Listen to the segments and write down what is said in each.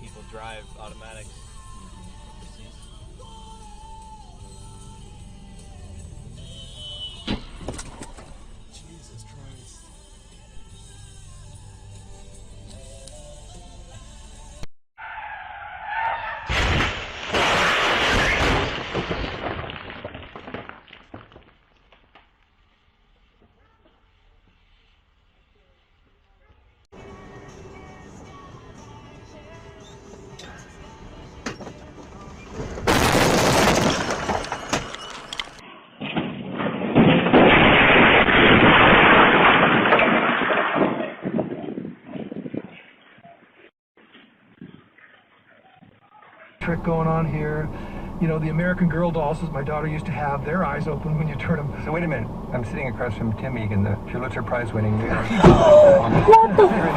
people drive automatics overseas. Jesus Christ. Trick going on here. You know, the American Girl dolls that my daughter used to have, their eyes open when you turn them. So wait a minute, I'm sitting across from Tim Egan, the Pulitzer Prize winning. You're in a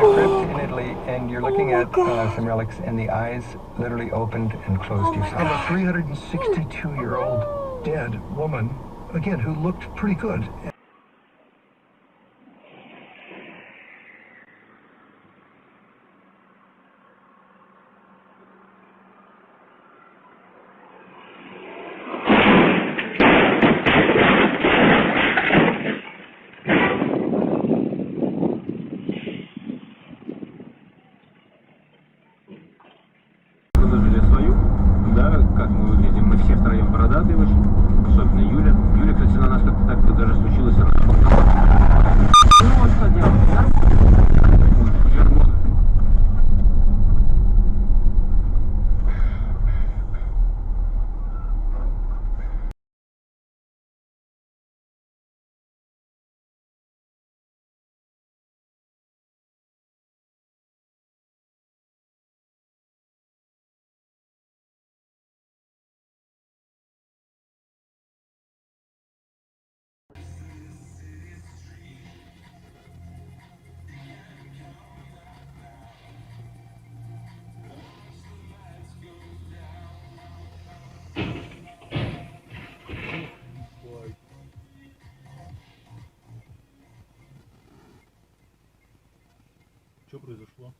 crypt in Italy, and you're looking at some relics, and the eyes literally opened and closed. You Of a 362-year-old dead woman, again, who looked pretty good. Свою, да, как мы выглядим, мы все втроем бородатые вышли, особенно Юля. Юля, кстати, на нас как-то так даже случилось сразу. Ну вот что делать, да? Что произошло?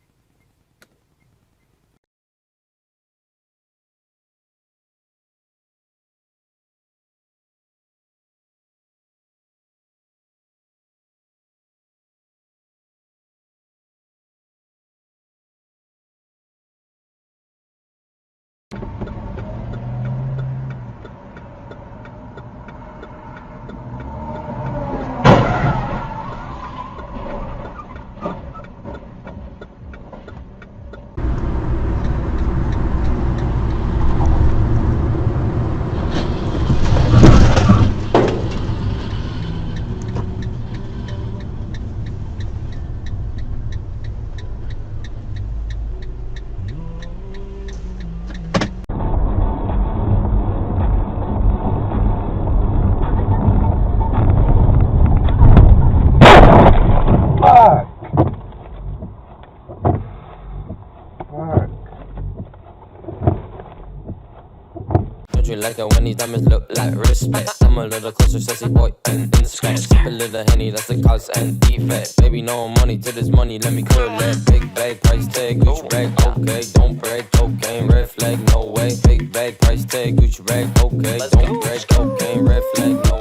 Like it when these diamonds look like respect. I'm a little closer, sexy boy, and inspect. Sip a little Henny, that's the cause and defect. Baby, no money to this money, let me cool it. Big bag, price tag, Gucci bag, okay. Don't break, cocaine, red flag, no way. Big bag, price tag, Gucci bag, okay. Don't break, cocaine, red flag, no way.